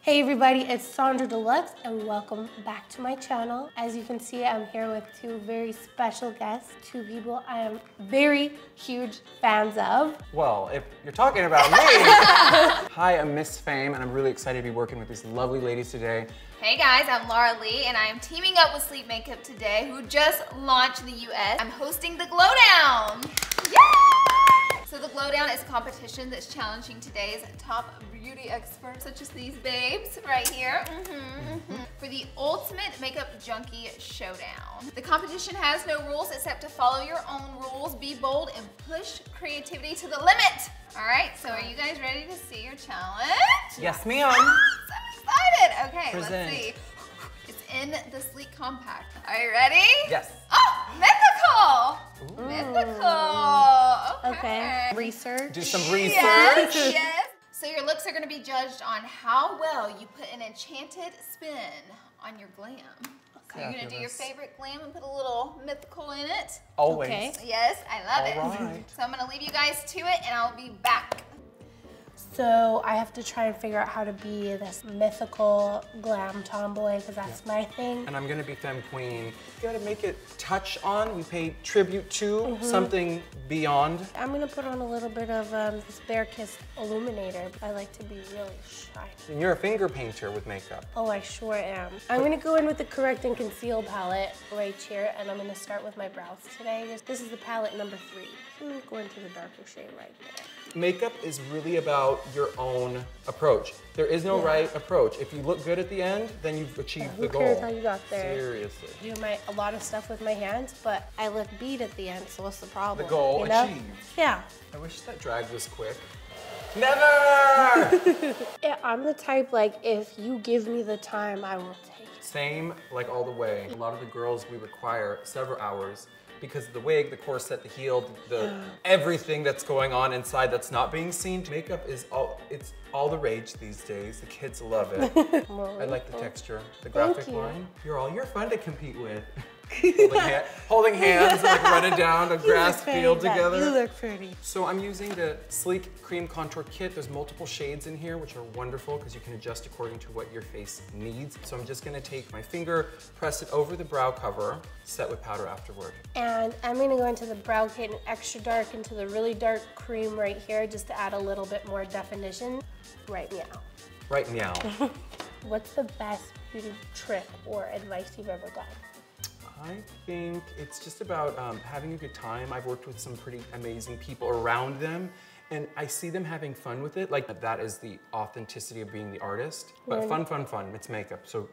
Hey everybody, it's Sonjdra Deluxe and welcome back to my channel. As you can see, I'm here with two very special guests, two people I am very huge fans of. Well, if you're talking about me, hi, I'm Miss Fame and I'm really excited to be working with these lovely ladies today. Hey guys, I'm Laura Lee and I am teaming up with SleekMakeUP today, who just launched in the US. I'm hosting the Glowdown. Yay! So the Glowdown is a competition that's challenging today's top beauty experts, such as these babes right here, for the ultimate makeup junkie showdown. The competition has no rules except to follow your own rules, be bold, and push creativity to the limit. All right, so are you guys ready to see your challenge? Yes, ma'am. So excited. Okay, Present. let's see. It's in the Sleek Compact. Are you ready? Yes. Oh, mythical. Ooh. Mythical. Okay. Research. Do some research. Yes, yes. So your looks are going to be judged on how well you put an enchanted spin on your glam. So you're going to do your favorite glam and put a little mythical in it. Always. Okay. Yes, I love it. All right. So I'm going to leave you guys to it and I'll be back. So I have to try and figure out how to be this mythical glam tomboy because that's my thing. And I'm gonna be femme queen. You gotta make it touch on. We pay tribute to something beyond. I'm gonna put on a little bit of this Bare Kiss Illuminator. I like to be really shiny. And you're a finger painter with makeup. Oh, I sure am. I'm gonna go in with the Correct and Conceal palette right here, and I'm gonna start with my brows today. This is the palette number 3. I'm gonna go into the darker shade right there. Makeup is really about your own approach. There is no right approach. If you look good at the end, then you've achieved the goal. Who cares how you got there? Seriously. I do a lot of stuff with my hands, but I look beat at the end, so what's the problem? The goal you know? achieved. Yeah. I wish that drag was quick. Never! Yeah, I'm the type, like, if you give me the time, I will take it. Same, like all the way. A lot of the girls, we require several hours because of the wig, the corset, the heel, the everything that's going on inside that's not being seen. Makeup is it's all the rage these days. The kids love it. I like the texture, the graphic line. You're fun to compete with. holding hands, like running down a grass field together. You look pretty. So I'm using the Sleek Cream Contour Kit. There's multiple shades in here, which are wonderful because you can adjust according to what your face needs. So I'm just gonna take my finger, press it over the brow cover, set with powder afterward. And I'm gonna go into the brow kit and extra dark into the really dark cream right here just to add a little bit more definition. Right now. Right meow. What's the best beauty trick or advice you've ever gotten? I think it's just about having a good time. I've worked with some pretty amazing people around them, and I see them having fun with it. Like, that is the authenticity of being the artist. But fun, fun, fun. It's makeup, so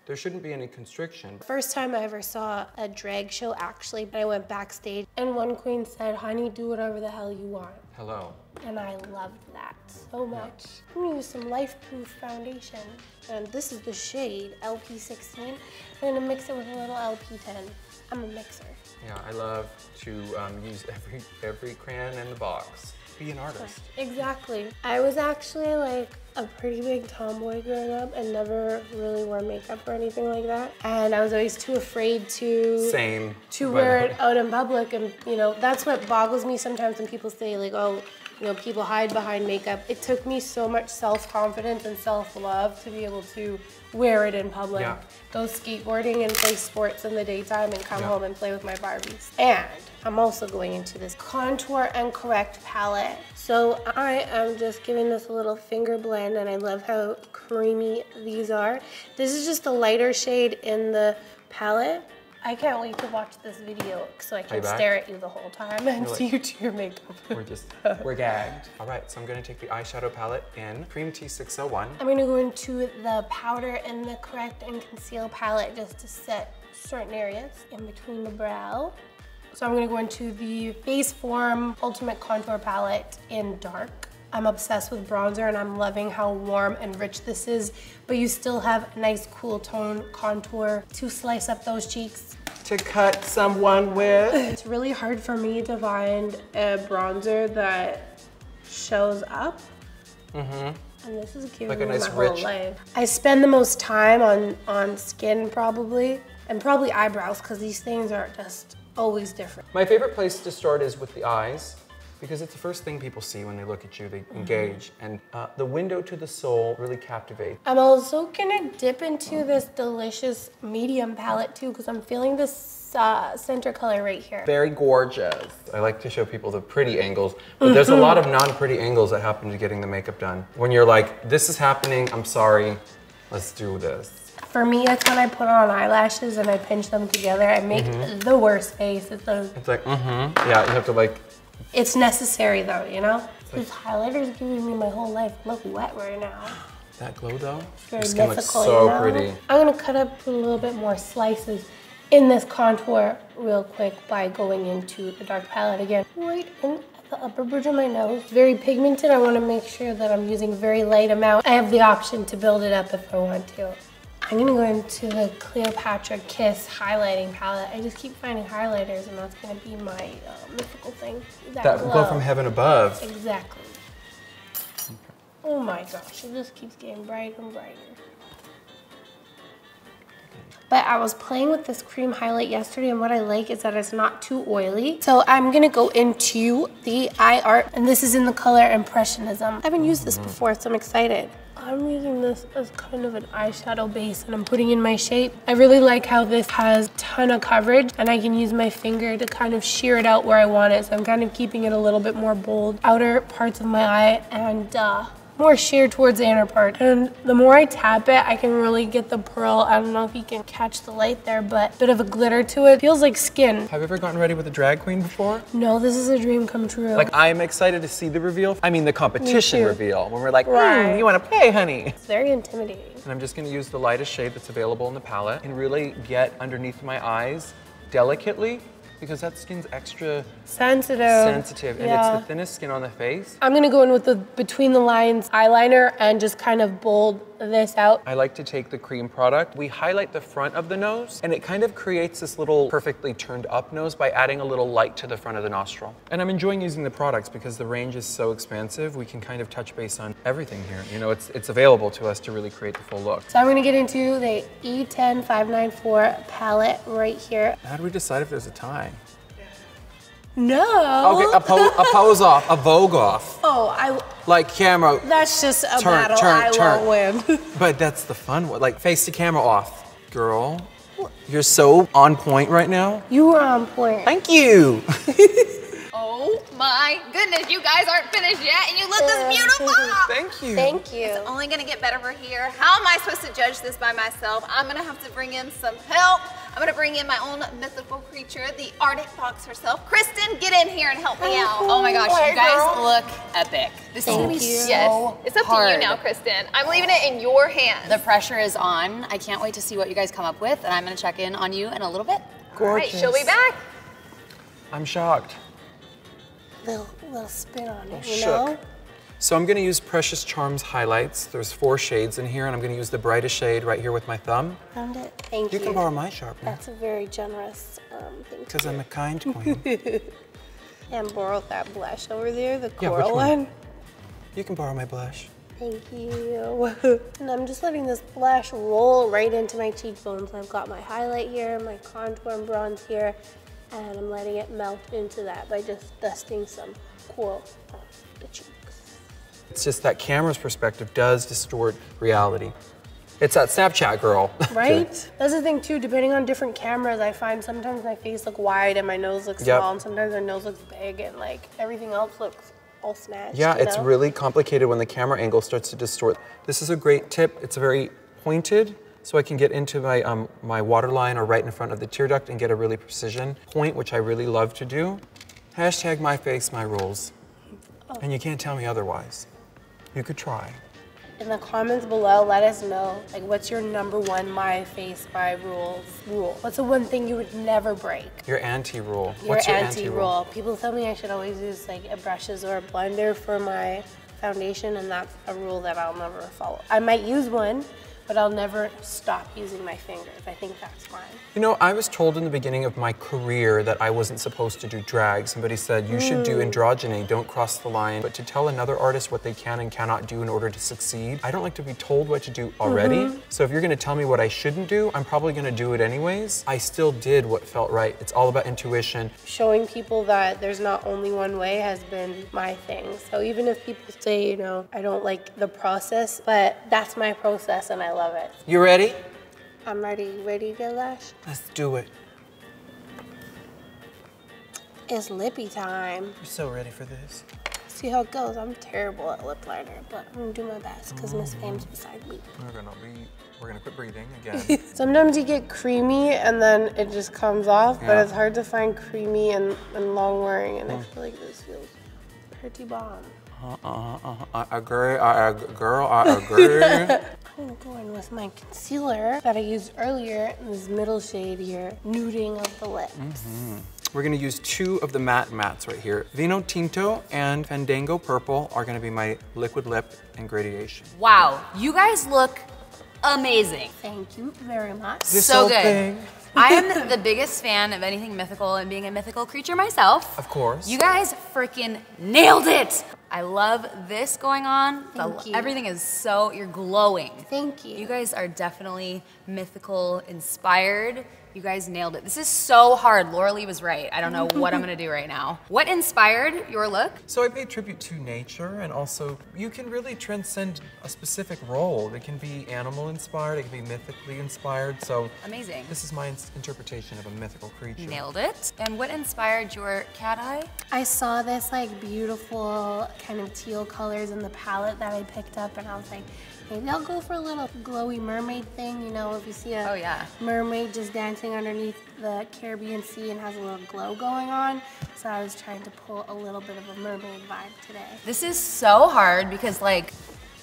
there shouldn't be any constriction. First time I ever saw a drag show, actually, I went backstage, and one queen said, "Honey, do whatever the hell you want." Hello. And I loved that so much. I'm gonna use some Life Proof foundation. And this is the shade, LP16. I'm gonna mix it with a little LP10. I'm a mixer. Yeah, I love to use every crayon in the box. Be an artist. Exactly. I was actually like a pretty big tomboy growing up and never really wore makeup or anything like that. And I was always too afraid to wear it out in public. And you know, that's what boggles me sometimes when people say like, oh, you know, people hide behind makeup. It took me so much self-confidence and self-love to be able to wear it in public. Go skateboarding and play sports in the daytime and come home and play with my Barbies. And I'm also going into this Contour and Correct palette. So I am just giving this a little finger blend, and I love how creamy these are. This is just a lighter shade in the palette. I can't wait to watch this video so I can stare at you the whole time and see you do your makeup. We're gagged. All right, so I'm gonna take the eyeshadow palette in Cream Tea 601. I'm gonna go into the powder and the Correct and Conceal palette just to set certain areas in between the brow. So I'm gonna go into the Face Form Ultimate Contour palette in dark. I'm obsessed with bronzer and I'm loving how warm and rich this is, but you still have a nice cool tone contour to slice up those cheeks. To cut someone with. It's really hard for me to find a bronzer that shows up. And this is giving me my whole life. I spend the most time on skin probably, and probably eyebrows, because these things are just always different. My favorite place to start is with the eyes. because it's the first thing people see when they look at you, they engage. And the window to the soul really captivates. I'm also gonna dip into this delicious medium palette too, because I'm feeling this center color right here. Very gorgeous. I like to show people the pretty angles, but there's a lot of non-pretty angles that happen to getting the makeup done. When you're like, this is happening, I'm sorry, let's do this. For me, it's when I put on eyelashes and I pinch them together. I make the worst face. It's like, yeah, you have to like. It's necessary though, you know? This highlighter is giving me my whole life. Look wet right now. That glow though? Very Your skin looks mythical, so you know? pretty. I'm gonna cut up a little bit more slices in this contour real quick by going into the dark palette again. Right in the upper bridge of my nose. Very pigmented. I wanna make sure that I'm using very light amount. I have the option to build it up if I want to. I'm gonna go into the Cleopatra Kiss highlighting palette. I just keep finding highlighters and that's gonna be my mythical thing. That glow from heaven above. Exactly. Okay. Oh my gosh, it just keeps getting brighter and brighter. But I was playing with this cream highlight yesterday and what I like is that it's not too oily. So I'm gonna go into the eye art and this is in the color Impressionism. I haven't used this before, so I'm excited. I'm using this as kind of an eyeshadow base and I'm putting in my shape. I really like how this has a ton of coverage and I can use my finger to kind of shear it out where I want it. So I'm kind of keeping it a little bit more bold. Outer parts of my eye and more sheer towards the inner part. And the more I tap it, I can really get the pearl. I don't know if you can catch the light there, but a bit of a glitter to it. Feels like skin. Have you ever gotten ready with a drag queen before? No, this is a dream come true. Like, I'm excited to see the reveal. I mean, the competition reveal. When we're like, you wanna play, honey? It's very intimidating. And I'm just gonna use the lightest shade that's available in the palette and really get underneath my eyes delicately, because that skin's extra sensitive, and it's the thinnest skin on the face. I'm gonna go in with the between the lines eyeliner and just kind of bold this out. I like to take the cream product. We highlight the front of the nose and it kind of creates this little perfectly turned up nose by adding a little light to the front of the nostril. And I'm enjoying using the products because the range is so expansive. We can kind of touch base on everything here. You know, it's available to us to really create the full look. So I'm gonna get into the E10 594 palette right here. How do we decide if there's a tie? No. Okay, a pose off, a vogue off. Oh, like camera. That's just a battle I won't win. But that's the fun one. Like face the camera off. Girl, you're so on point right now. You were on point. Thank you. Oh my goodness, you guys aren't finished yet and you look this beautiful. Thank you. Thank you. It's only gonna get better from here. How am I supposed to judge this by myself? I'm gonna have to bring in some help. I'm gonna bring in my own mythical creature, the Arctic Fox herself. Kristen, get in here and help me out. Oh my gosh, you guys look epic. This is gonna be so It's up to you now, Kristen. I'm leaving it in your hands. The pressure is on. I can't wait to see what you guys come up with, and I'm gonna check in on you in a little bit. Gorgeous. All right, she'll be back. I'm shocked. Little spin on it, you shook. know? So I'm gonna use Precious Charms highlights. There's 4 shades in here, and I'm gonna use the brightest shade right here with my thumb. Found it. Thank you. You can borrow my sharpener. That's a very generous thing. Because I'm a kind queen. And borrow that blush over there, the Yeah, coral which one? one. You can borrow my blush. Thank you. And I'm just letting this blush roll right into my cheekbones. I've got my highlight here, my contour and bronze here, and I'm letting it melt into that by just dusting some coral on the cheeks. It's just that camera's perspective does distort reality. It's that Snapchat girl. Right? That's the thing too, depending on different cameras, I find sometimes my face looks wide and my nose looks small, and sometimes my nose looks big and like everything else looks all snatched. Yeah, you it's know? really complicated when the camera angle starts to distort. This is a great tip. It's very pointed, so I can get into my, my waterline or right in front of the tear duct and get a really precision point, which I really love to do. Hashtag my face, my rules. And you can't tell me otherwise. You could try. In the comments below, let us know, like, what's your #1 my face, my rules rule? What's the one thing you would never break? Your anti-rule. What's your anti-rule? People tell me I should always use like a brushes or a blender for my foundation, and that's a rule that I'll never follow. I might use one, but I'll never stop using my fingers. I think that's fine. You know, I was told in the beginning of my career that I wasn't supposed to do drag. Somebody said, you should do androgyny, don't cross the line. But to tell another artist what they can and cannot do in order to succeed, I don't like to be told what to do already. So if you're gonna tell me what I shouldn't do, I'm probably gonna do it anyways. I still did what felt right. It's all about intuition. Showing people that there's not only one way has been my thing. So even if people say, you know, I don't like the process, but that's my process and I love it. You ready? I'm ready. Ready, Delash? Let's do it. It's lippy time. You're so ready for this. See how it goes. I'm terrible at lip liner, but I'm gonna do my best because Miss Fame's beside me. We're gonna quit breathing again. Sometimes you get creamy and then it just comes off, but it's hard to find creamy and long wearing, and I feel like this feels pretty bomb. I agree, girl, I agree. I'm going with my concealer that I used earlier in this middle shade here, nuding of the lips. We're gonna use 2 of the matte mattes right here. Vino Tinto and Fandango Purple are gonna be my liquid lip and gradation. Wow, you guys look amazing. Thank you very much. So good. I am the biggest fan of anything mythical, and being a mythical creature myself. Of course. You guys freaking nailed it. I love this going on. Thank you. Everything is so, you're glowing. Thank you. You guys are definitely mythical inspired. You guys nailed it. This is so hard. Laura Lee was right. I don't know what I'm gonna do right now. What inspired your look? So I paid tribute to nature, and also you can really transcend a specific role. It can be animal inspired, it can be mythically inspired. So amazing. This is my interpretation of a mythical creature. Nailed it. And what inspired your cat eye? I saw this like beautiful kind of teal colors in the palette that I picked up, and I was like, maybe I'll go for a little glowy mermaid thing. You know, if you see a mermaid just dancing underneath the Caribbean Sea and has a little glow going on. So I was trying to pull a little bit of a mermaid vibe today. This is so hard because like,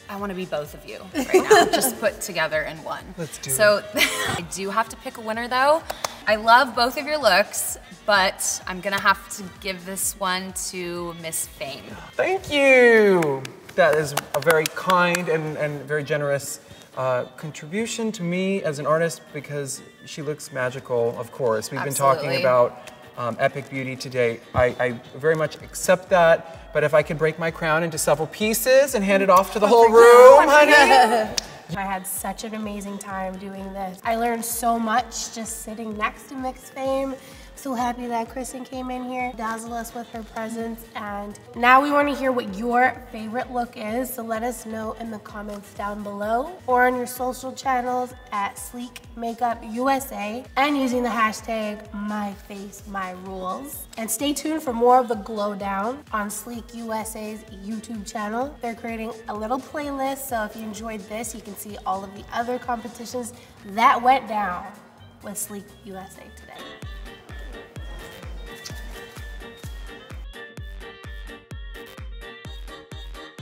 I want to be both of you right now, just put together in one. Let's do it. So I do have to pick a winner though. I love both of your looks, but I'm gonna have to give this one to Miss Fame. Thank you. That is a very kind and very generous contribution to me as an artist, because she looks magical, of course. We've been talking about epic beauty today. I very much accept that, but if I could break my crown into several pieces and hand it off to the whole room, honey. I had such an amazing time doing this. I learned so much just sitting next to Miss Fame. So happy that Kristen came in here, dazzled us with her presence, and now we want to hear what your favorite look is, so let us know in the comments down below or on your social channels at SleekMakeUp USA and using the hashtag MyFaceMyRules. And stay tuned for more of the Glowdown on Sleek USA's YouTube channel. They're creating a little playlist, so if you enjoyed this, you can see all of the other competitions that went down with Sleek USA today.